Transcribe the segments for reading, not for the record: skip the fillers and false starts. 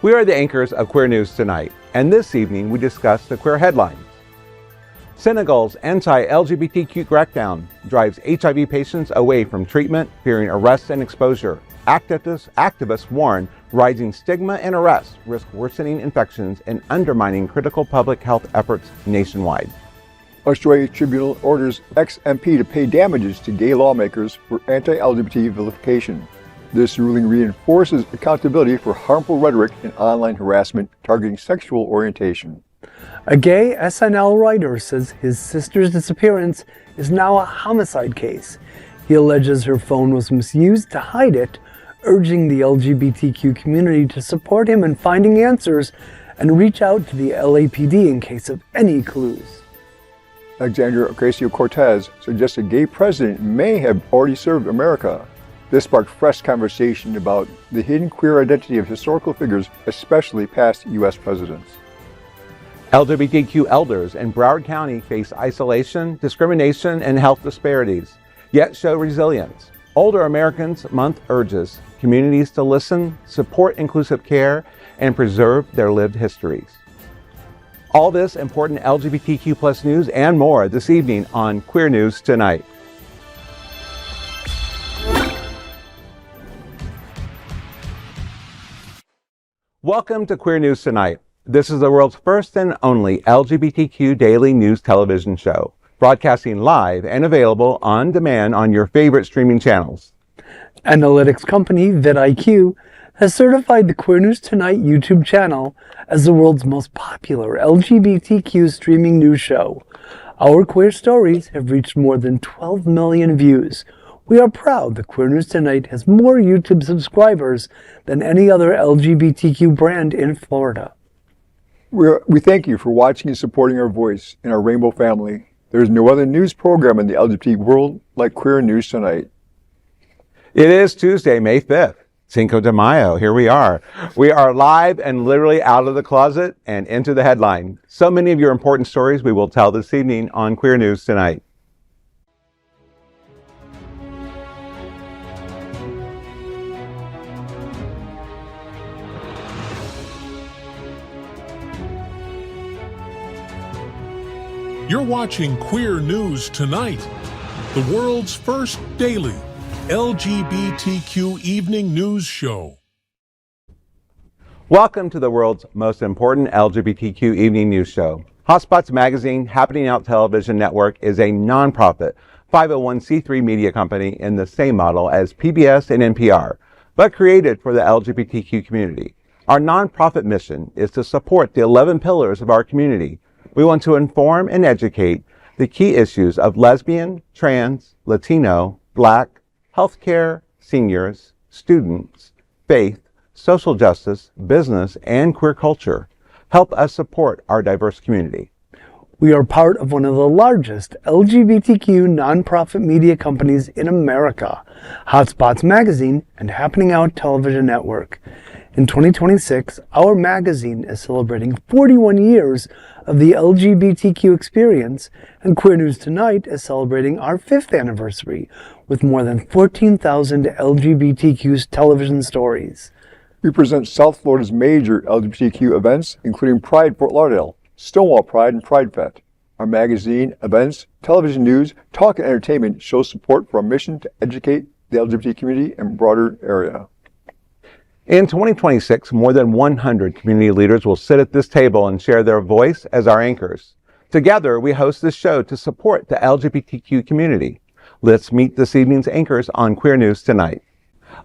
We are the anchors of Queer News Tonight, and this evening we discuss the queer headlines. Senegal's anti-LGBTQ crackdown drives HIV patients away from treatment, fearing arrest and exposure. Activists warn rising stigma and arrests risk worsening infections and undermining critical public health efforts nationwide. Australia Tribunal orders ex-MP to pay damages to gay lawmakers for anti-LGBT vilification. This ruling reinforces accountability for harmful rhetoric and online harassment targeting sexual orientation. A gay SNL writer says his sister's disappearance is now a homicide case. He alleges her phone was misused to hide it, urging the LGBTQ community to support him in finding answers and reach out to the LAPD in case of any clues. Alexandria Ocasio-Cortez suggests a gay president may have already served America. This sparked fresh conversation about the hidden queer identity of historical figures, especially past U.S. presidents. LGBTQ elders in Broward County face isolation, discrimination, and health disparities, yet show resilience. Older Americans Month urges communities to listen, support inclusive care, and preserve their lived histories. All this important LGBTQ plus news and more this evening on Queer News Tonight. Welcome to Queer News Tonight. This is the world's first and only LGBTQ daily news television show, broadcasting live and available on demand on your favorite streaming channels. Analytics company vidIQ has certified the Queer News Tonight YouTube channel as the world's most popular LGBTQ streaming news show. Our queer stories have reached more than 12 million views. We are proud that Queer News Tonight has more YouTube subscribers than any other LGBTQ brand in Florida. We thank you for watching and supporting our voice and our rainbow family. There is no other news program in the LGBT world like Queer News Tonight. It is Tuesday, May 5th. Cinco de Mayo, here we are. We are live and literally out of the closet and into the headline. So many of your important stories we will tell this evening on Queer News Tonight. You're watching Queer News Tonight, the world's first daily LGBTQ evening news show. Welcome to the world's most important LGBTQ evening news show. Hotspots Magazine Happening Out Television Network is a nonprofit 501c3 media company in the same model as PBS and NPR, but created for the LGBTQ community. Our nonprofit mission is to support the 11 pillars of our community. We want to inform and educate the key issues of lesbian, trans, Latino, Black, healthcare, seniors, students, faith, social justice, business, and queer culture. Help us support our diverse community. We are part of one of the largest LGBTQ nonprofit media companies in America, Hotspots Magazine and Happening Out Television Network. In 2026, our magazine is celebrating 41 years of the LGBTQ experience, and Queer News Tonight is celebrating our 5th anniversary with more than 14,000 LGBTQ television stories. We present South Florida's major LGBTQ events, including Pride Fort Lauderdale, Stonewall Pride, and Pride Fest. Our magazine, events, television news, talk, and entertainment show support for our mission to educate the LGBT community and broader area. In 2026, more than 100 community leaders will sit at this table and share their voice as our anchors. Together, we host this show to support the LGBTQ community. Let's meet this evening's anchors on Queer News Tonight.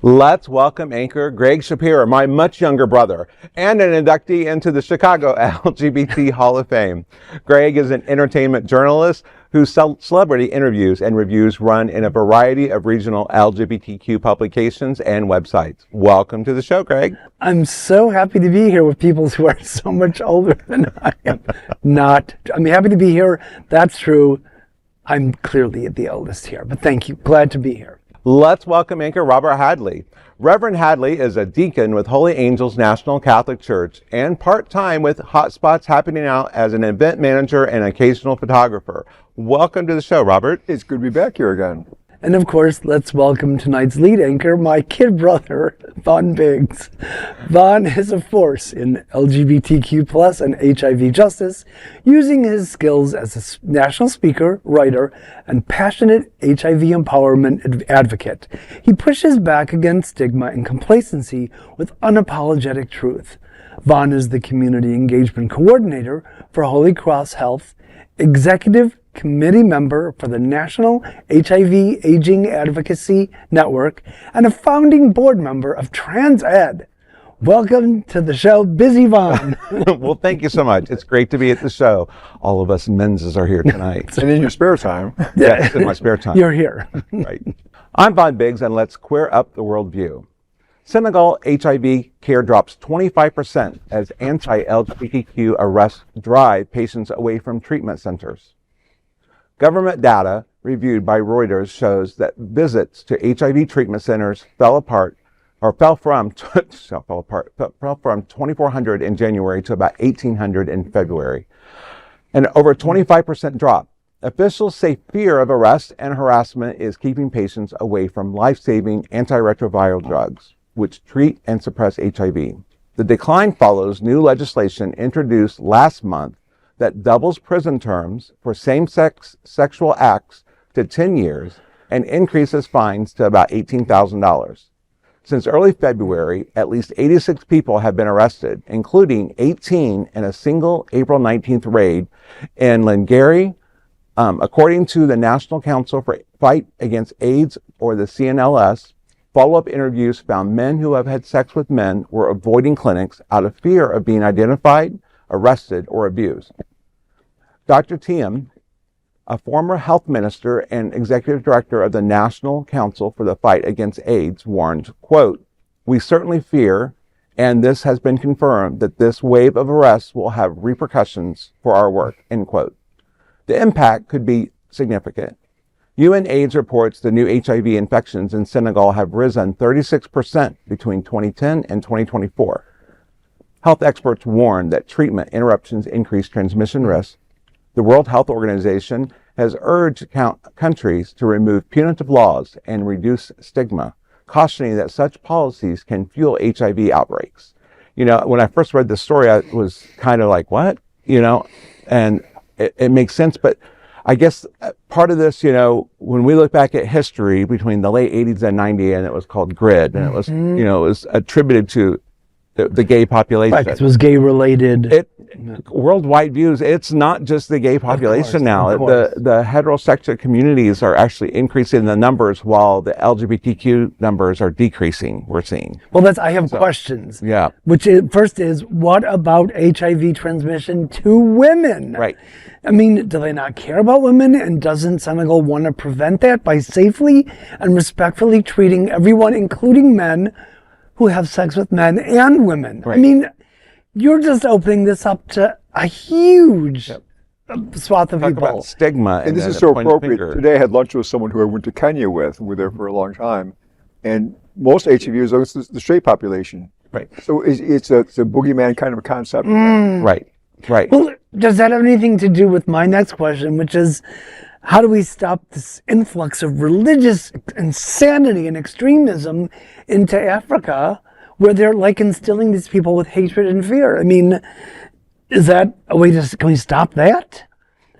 Let's welcome anchor Gregg Shapiro, my much younger brother, and an inductee into the Chicago LGBT Hall of Fame. Gregg is an entertainment journalist whose celebrity interviews and reviews run in a variety of regional LGBTQ publications and websites. Welcome to the show, Gregg. I'm so happy to be here with people who are so much older than I am. I'm happy to be here. That's true. I'm clearly the eldest here, but thank you. Glad to be here. Let's welcome anchor Robert Hadley. Reverend Hadley is a deacon with Holy Angels National Catholic Church and part-time with Hotspots Happening Out as an event manager and occasional photographer. Welcome to the show, Robert. It's good to be back here again. And of course, let's welcome tonight's lead anchor, my kid brother, Vaughn Biggs. Vaughn is a force in LGBTQ plus and HIV justice, using his skills as a national speaker, writer, and passionate HIV empowerment advocate. He pushes back against stigma and complacency with unapologetic truth. Vaughn is the Community Engagement Coordinator for Holy Cross Health, Executive Committee member for the National HIV Aging Advocacy Network, and a founding board member of TransEd. Welcome to the show, Busy Vaughn. Well, thank you so much. It's great to be at the show. All of us menses are here tonight. And in your spare time. Yes, in my spare time. You're here. Right. I'm Vaughn Biggs, and let's queer up the worldview. Senegal HIV care drops 25% as anti-LGBTQ arrests drive patients away from treatment centers. Government data reviewed by Reuters shows that visits to HIV treatment centers fell from 2,400 in January to about 1,800 in February, and over a 25% drop. Officials say fear of arrest and harassment is keeping patients away from life-saving antiretroviral drugs, which treat and suppress HIV. The decline follows new legislation introduced last month that doubles prison terms for same-sex sexual acts to 10 years and increases fines to about $18,000. Since early February, at least 86 people have been arrested, including 18 in a single April 19th raid in Alexandria. According to the National Council for Fight Against AIDS, or the CNLS, follow-up interviews found men who have had sex with men were avoiding clinics out of fear of being identified, arrested, or abused. Dr. Tiem, a former health minister and executive director of the National Council for the Fight Against AIDS, warned, quote, "We certainly fear, and this has been confirmed, that this wave of arrests will have repercussions for our work," end quote. The impact could be significant. UNAIDS reports the new HIV infections in Senegal have risen 36% between 2010 and 2024. Health experts warn that treatment interruptions increase transmission risk. The World Health Organization has urged countries to remove punitive laws and reduce stigma, cautioning that such policies can fuel HIV outbreaks. You know, when I first read this story, I was kind of like, what? You know, and it makes sense. But I guess part of this, you know, when we look back at history between the late 80s and 90s, and it was called GRID, and it was, you know, it was attributed to the gay population. Right, 'cause it was gay related. Worldwide views, it's not just the gay population now. The heterosexual communities are actually increasing the numbers while the LGBTQ numbers are decreasing, we're seeing. Well, I have questions. Yeah. First is, what about HIV transmission to women? Right. I mean, do they not care about women? And doesn't Senegal want to prevent that by safely and respectfully treating everyone, including men, who have sex with men and women? Right. I mean, you're just opening this up to a huge swath of Talk people. about stigma. And this then is a so point of appropriate. finger. Today I had lunch with someone who I went to Kenya with. We were there for a long time. And most HIV is the straight population. Right. So it's a boogeyman kind of a concept. Right. Right. Well, does that have anything to do with my next question, which is, how do we stop this influx of religious insanity and extremism into Africa, where they're like instilling these people with hatred and fear? I mean, is that a way can we stop that?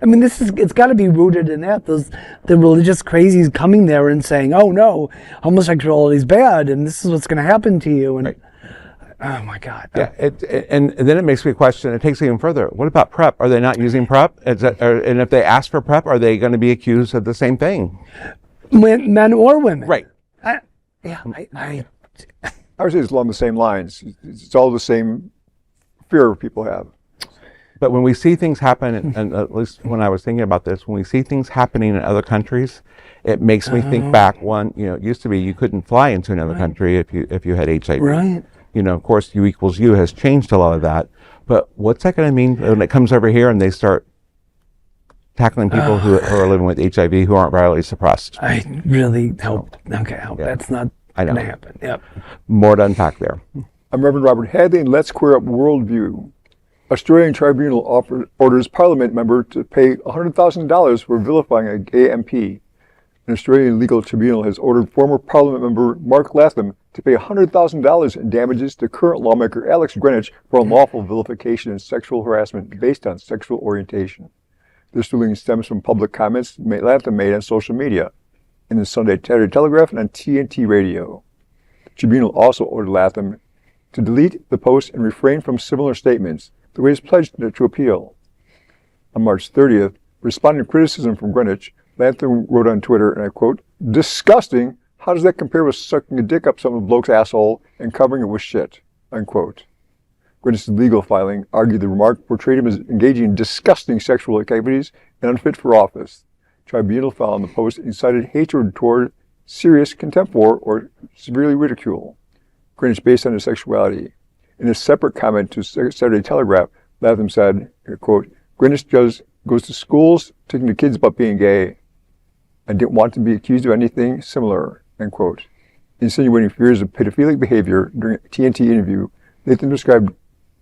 I mean, it's got to be rooted in that. The religious crazies coming there and saying, "Oh no, homosexuality is bad, and this is what's going to happen to you." And Right. oh my God. Yeah, and then it makes me question, it takes it even further. What about PrEP? Are they not using PrEP? And if they ask for PrEP, are they going to be accused of the same thing? Men or women. Right. I would say it's along the same lines. It's all the same fear people have. But when we see things happen, and at least when I was thinking about this, when we see things happening in other countries, it makes me think back. One, you know, it used to be you couldn't fly into another country if you had HIV. Right. You know, of course, U equals U has changed a lot of that. But what's that going to mean when it comes over here and they start tackling people who are living with HIV who aren't virally suppressed? I really hope. Okay, I hope that's not going to happen. Yep. More to unpack there. I'm Reverend Robert Hadley, and let's queer up worldview. Australian Tribunal orders Parliament member to pay $100,000 for vilifying a gay MP. An Australian legal tribunal has ordered former Parliament member Mark Latham to pay $100,000 in damages to current lawmaker Alex Greenwich for unlawful vilification and sexual harassment based on sexual orientation. This ruling stems from public comments Latham made on social media, in the Sunday Telegraph and on TNT Radio. The tribunal also ordered Latham to delete the post and refrain from similar statements, though he has pledged to appeal. On March 30th, responding to criticism from Greenwich, Latham wrote on Twitter, and I quote, "Disgusting! How does that compare with sucking a dick up some bloke's asshole and covering it with shit?" Unquote. Greenwich's legal filing argued the remark portrayed him as engaging in disgusting sexual activities and unfit for office. Tribunal found the post incited hatred toward serious contempt for or severely ridicule Greenwich based on his sexuality. In a separate comment to Saturday Telegraph, Latham said, quote, "Greenwich goes to schools teaching the kids about being gay. I didn't want to be accused of anything similar," end quote. Insinuating fears of pedophilic behavior during a TNT interview, Latham described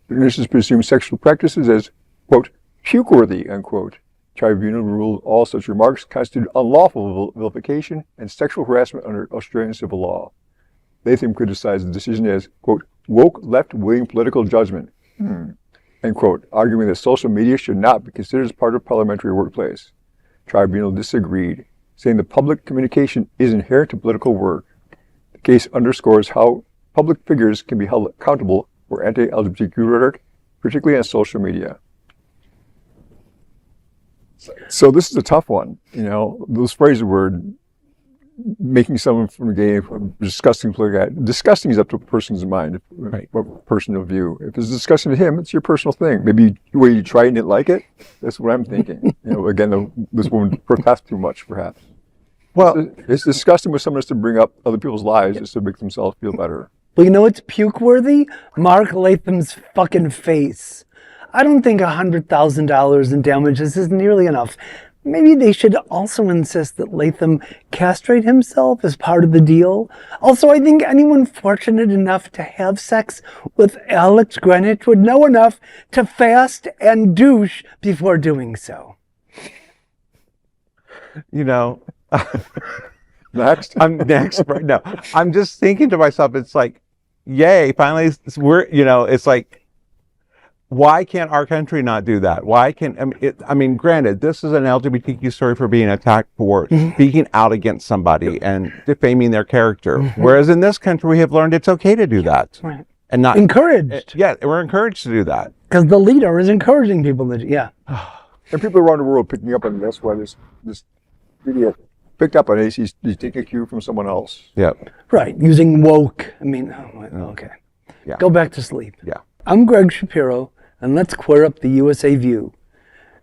Greenwich's presumed sexual practices as, quote, "puke-worthy," unquote. Tribunal ruled all such remarks constitute unlawful vilification and sexual harassment under Australian civil law. Latham criticized the decision as, quote, "woke left-wing political judgment," end quote, arguing that social media should not be considered as part of parliamentary workplace. Tribunal disagreed, saying the public communication is inherent to political work. The case underscores how public figures can be held accountable for anti-LGBTQ rhetoric, particularly on social media. So this is a tough one. You know, those phrases were making someone from gay, disgusting, disgusting is up to a person's mind, right. What personal view. If it's disgusting to him, it's your personal thing. Maybe where you tried and didn't like it. That's what I'm thinking. You know, again, this woman protested too much, perhaps. Well, it's disgusting when someone has to bring up other people's lives just to make themselves feel better. Well, you know what's puke-worthy? Mark Latham's fucking face. I don't think $100,000 in damages is nearly enough. Maybe they should also insist that Latham castrate himself as part of the deal. Also, I think anyone fortunate enough to have sex with Alex Greenwich would know enough to fast and douche before doing so. You know, Next. No, I'm just thinking to myself, it's like, yay, finally, it's like, why can't our country not do that? Why can granted, this is an LGBTQ story for being attacked for speaking out against somebody and defaming their character. Whereas in this country, we have learned it's okay to do that. Right. And not encouraged. Yeah, we're encouraged to do that. Because the leader is encouraging people to, yeah. And people around the world picking up on this, why this idiot picked up on it. He's taking a cue from someone else. Yep. Right, using woke. Okay. Yeah. Go back to sleep. Yeah. I'm Gregg Shapiro, and let's queer up the USA View.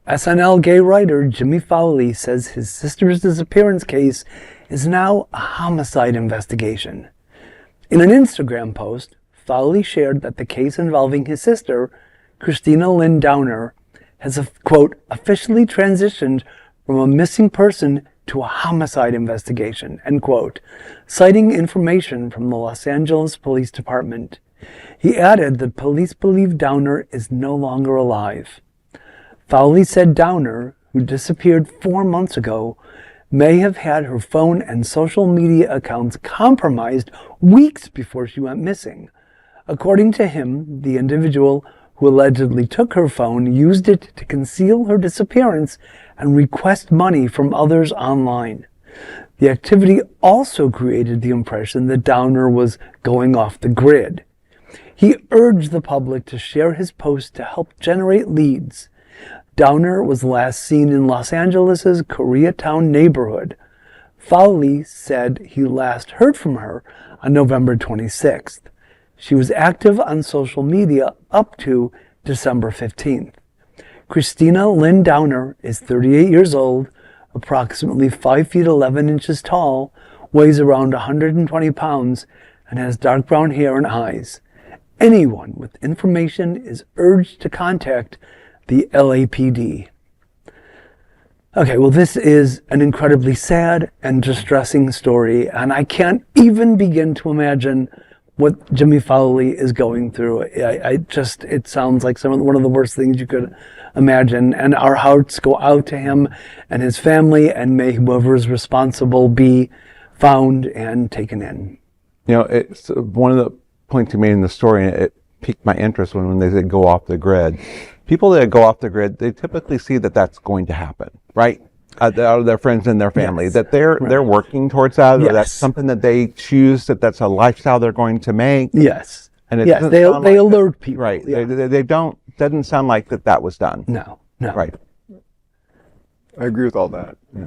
SNL gay writer Jimmy Fowlie says his sister's disappearance case is now a homicide investigation. In an Instagram post, Fowlie shared that the case involving his sister, Christina Lynn Downer, has, quote, officially transitioned from a missing person to a homicide investigation, end quote, citing information from the Los Angeles Police Department. He added that police believe Downer is no longer alive. Fowlie said Downer, who disappeared 4 months ago, may have had her phone and social media accounts compromised weeks before she went missing. According to him, the individual who allegedly took her phone used it to conceal her disappearance and request money from others online. The activity also created the impression that Downer was going off the grid. He urged the public to share his post to help generate leads. Downer was last seen in Los Angeles' Koreatown neighborhood. Fowlie said he last heard from her on November 26th. She was active on social media up to December 15th. Christina Lynn Downer is 38 years old, approximately 5 feet 11 inches tall, weighs around 120 pounds, and has dark brown hair and eyes. Anyone with information is urged to contact the LAPD. Okay, well, this is an incredibly sad and distressing story, and I can't even begin to imagine what Jimmy Fowlie is going through. It sounds like one of the worst things you could imagine. And our hearts go out to him and his family, and may whoever is responsible be found and taken in. You know, it's one of the points you made in the story, and it piqued my interest when they said go off the grid. People that go off the grid, they typically see that that's going to happen, right? Out of their friends and their family, that they're working towards that, or that's something that they choose, that's a lifestyle they're going to make. Yes. And they alert people. Right. Yeah. They doesn't sound like that was done. No. Right. I agree with all that. Yeah.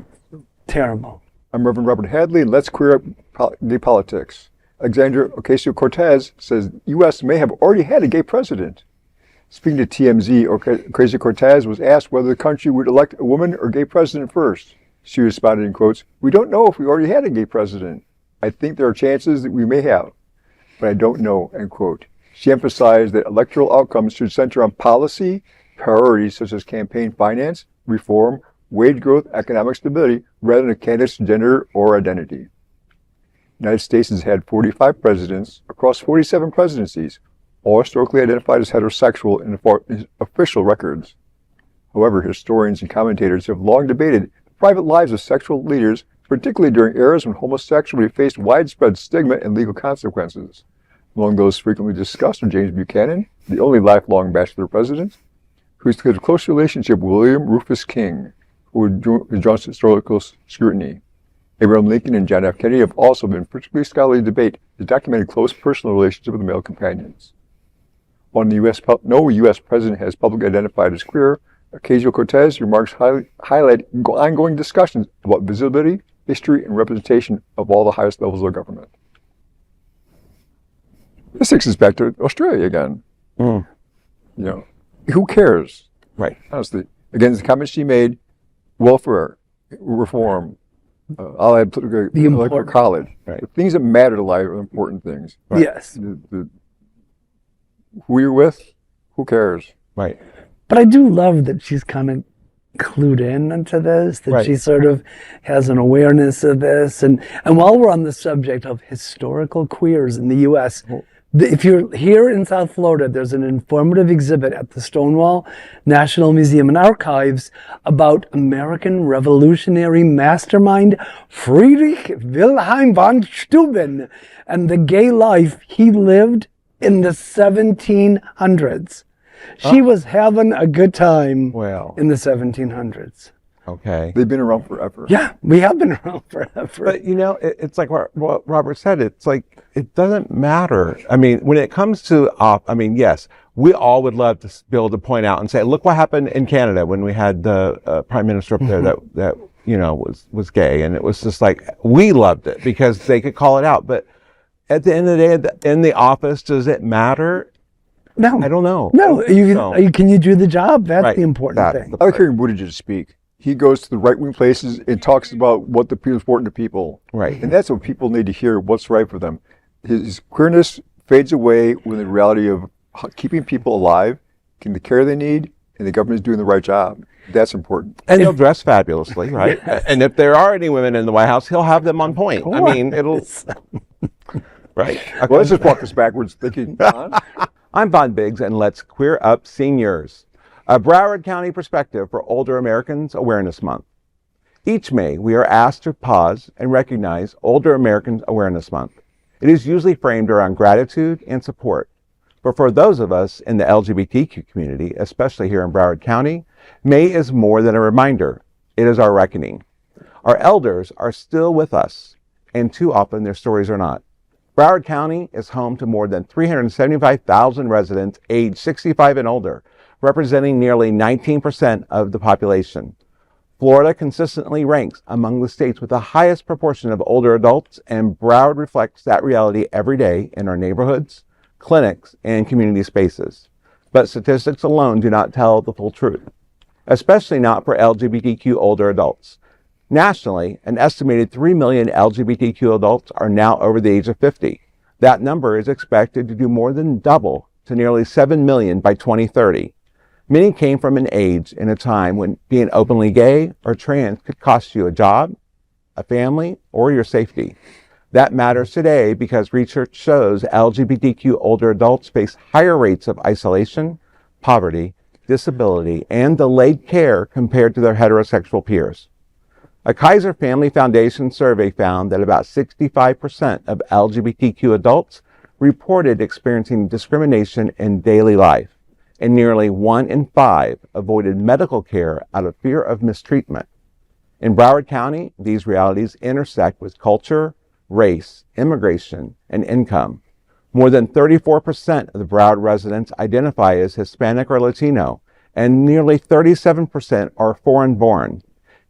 Terrible. I'm Reverend Robert Hadley, and let's queer up gay politics. Alexandria Ocasio-Cortez says the U.S. may have already had a gay president. Speaking to TMZ, Ocasio-Cortez was asked whether the country would elect a woman or gay president first. She responded in quotes, "We don't know if we already had a gay president. I think there are chances that we may have, but I don't know," end quote. She emphasized that electoral outcomes should center on policy, priorities such as campaign finance, reform, wage growth, economic stability, rather than a candidate's gender or identity. The United States has had 45 presidents across 47 presidencies, all historically identified as heterosexual in official records. However, historians and commentators have long debated the private lives of sexual leaders, particularly during eras when homosexuality faced widespread stigma and legal consequences. Among those frequently discussed are James Buchanan, the only lifelong bachelor president, who's had a close relationship with William Rufus King, who draws historical scrutiny. Abraham Lincoln and John F. Kennedy have also been particularly scholarly debate that documented close personal relationship with male companions. While no U.S. president has publicly identified as queer, Ocasio-Cortez remarks highlight ongoing discussions about visibility, history, and representation of all the highest levels of government. This takes us back to Australia again. You know, who cares? Right. Honestly, again, the comments she made: welfare reform, allied political college, right? The things that matter to life are important things. Right? Yes. Who you're with, who cares? Right. But I do love that she's kind of clued in into this, that she sort of has an awareness of this. And while we're on the subject of historical queers in the U.S., if you're here in South Florida, there's an informative exhibit at the Stonewall National Museum and Archives about American revolutionary mastermind Friedrich Wilhelm von Steuben and the gay life he lived in the 1700s. She was having a good time in the 1700s. Okay. They've been around forever. Yeah, we have been around forever. But, you know, it's like what Robert said. It's like, it doesn't matter. I mean, when it comes to, yes, we all would love to be able to point out and say, look what happened in Canada when we had the prime minister up there that you know, was gay. And it was just like, we loved it because they could call it out. But at the end of the day, in the office, does it matter? No. I don't know. No. Can you do the job? That's the important thing. I like hearing Buttigieg speak. He goes to the right-wing places and talks about what is important to people. Right. And that's what people need to hear, what's right for them. His queerness fades away when the reality of keeping people alive, getting the care they need, and the government is doing the right job. That's important. And he'll dress fabulously, right? Yes. And if there are any women in the White House, he'll have them on point. I mean, it'll... Right. Okay. Well, let's just walk us backwards thinking. I'm Von Biggs, and let's queer up seniors. A Broward County perspective for Older Americans Awareness Month. Each May, we are asked to pause and recognize Older Americans Awareness Month. It is usually framed around gratitude and support. But for those of us in the LGBTQ community, especially here in Broward County, May is more than a reminder. It is our reckoning. Our elders are still with us, and too often their stories are not. Broward County is home to more than 375,000 residents aged 65 and older, representing nearly 19% of the population. Florida consistently ranks among the states with the highest proportion of older adults, and Broward reflects that reality every day in our neighborhoods, clinics, and community spaces. But statistics alone do not tell the full truth, especially not for LGBTQ older adults. Nationally, an estimated 3 million LGBTQ adults are now over the age of 50. That number is expected to do more than double to nearly 7 million by 2030. Many came from an age and a time when being openly gay or trans could cost you a job, a family, or your safety. That matters today because research shows LGBTQ older adults face higher rates of isolation, poverty, disability, and delayed care compared to their heterosexual peers. A Kaiser Family Foundation survey found that about 65% of LGBTQ adults reported experiencing discrimination in daily life, and nearly 1 in 5 avoided medical care out of fear of mistreatment. In Broward County, these realities intersect with culture, race, immigration, and income. More than 34% of the Broward residents identify as Hispanic or Latino, and nearly 37% are foreign-born.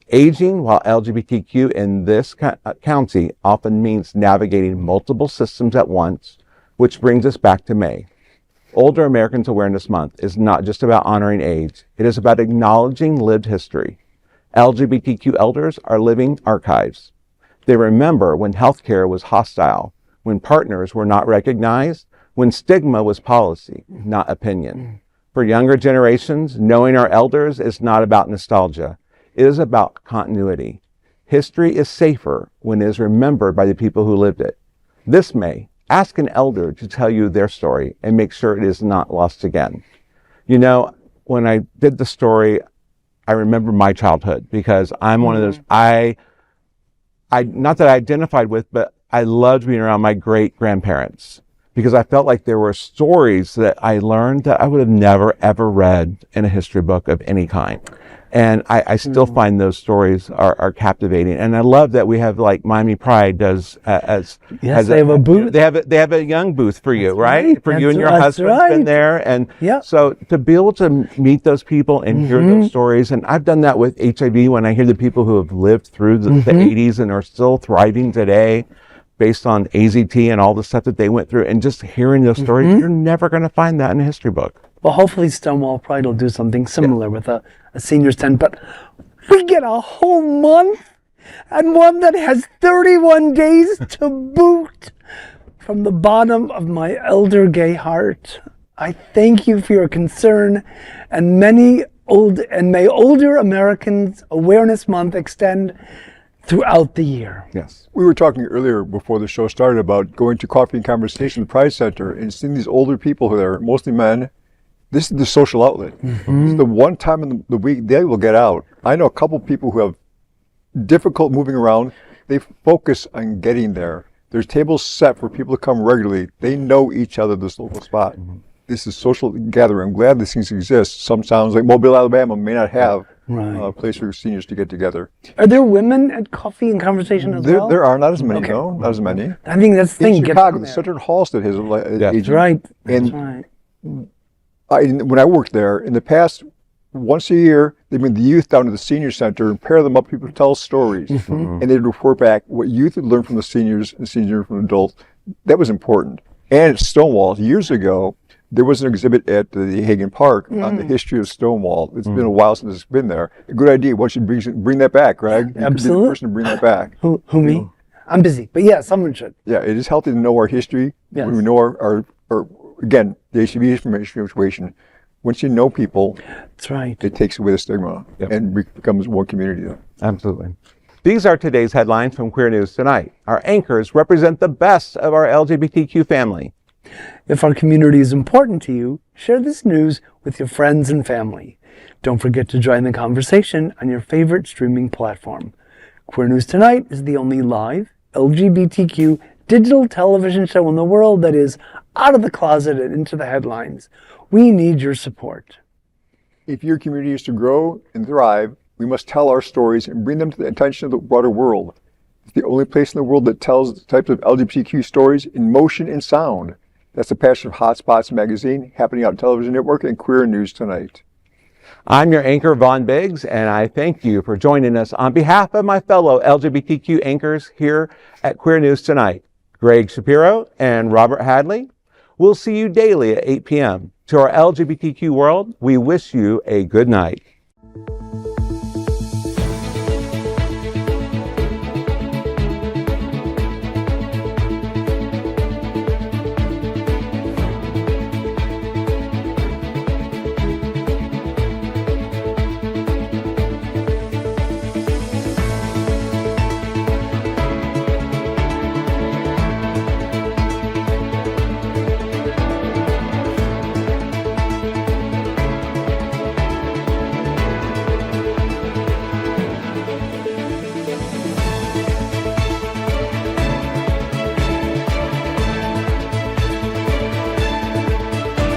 Aging while LGBTQ in this county often means navigating multiple systems at once, which brings us back to May. Older Americans Awareness Month is not just about honoring age. It is about acknowledging lived history. LGBTQ elders are living archives. They remember when healthcare was hostile, when partners were not recognized, when stigma was policy, not opinion. For younger generations, knowing our elders is not about nostalgia. It is about continuity. History is safer when it is remembered by the people who lived it. This May, ask an elder to tell you their story and make sure it is not lost again. You know, when I did the story, I remember my childhood because I'm one of those, I not that I identified with, but I loved being around my great-grandparents because I felt like there were stories that I learned that I would have never, ever read in a history book of any kind. And I still find those stories are captivating. And I love that we have, like, Miami Pride does they have a booth. They have a young booth for you, right? right. For you and your husband's been there. And so to be able to meet those people and hear those stories, and I've done that with HIV when I hear the people who have lived through the 80s and are still thriving today based on AZT and all the stuff that they went through, and just hearing those stories, you're never going to find that in a history book. Well, hopefully Stonewall Pride will do something similar with a seniors tent, but we get a whole month and one that has 31 days to boot. From the bottom of my elder gay heart, I thank you for your concern, and may Older Americans Awareness Month extend throughout the year. Yes. We were talking earlier before the show started about going to Coffee and Conversation at the Pride Center and seeing these older people who are mostly men. This is the social outlet. This is the one time in the week they will get out. I know a couple people who have difficult moving around. They focus on getting there. There's tables set for people to come regularly. They know each other, this local spot. This is social gathering. I'm glad these things exist. Some towns like Mobile, Alabama may not have a place for seniors to get together. Are there women at Coffee and Conversation as well? There are not as many, no, not as many. I think that's the thing. In Chicago, the Center Halstead has That's right. That's right. When I worked there, in the past, once a year, they bring the youth down to the senior center and pair them up. People tell stories, and they'd report back what youth had learned from the seniors and seniors from adults. That was important. And at Stonewall, years ago, there was an exhibit at the Hagen Park on the history of Stonewall. It's been a while since it's been there. A good idea. Why don't you bring that back, Greg? Absolutely. You could be the person to bring that back. Who me? I'm busy, but yeah, someone should. Yeah, it is healthy to know our history. Yes. When we know our again, the HCV information situation. Once you know people, that's right. It takes away the stigma and becomes one community. Absolutely. These are today's headlines from Queer News Tonight. Our anchors represent the best of our LGBTQ family. If our community is important to you, share this news with your friends and family. Don't forget to join the conversation on your favorite streaming platform. Queer News Tonight is the only live LGBTQ digital television show in the world that is out of the closet and into the headlines. We need your support. If your community is to grow and thrive, we must tell our stories and bring them to the attention of the broader world. It's the only place in the world that tells the types of LGBTQ stories in motion and sound. That's the passion of Hotspots Magazine, Happening Out Television Network, and Queer News Tonight. I'm your anchor, Vaughn Biggs, and I thank you for joining us on behalf of my fellow LGBTQ anchors here at Queer News Tonight, Gregg Shapiro and Robert Hadley. We'll see you daily at 8 p.m. To our LGBTQ world, we wish you a good night.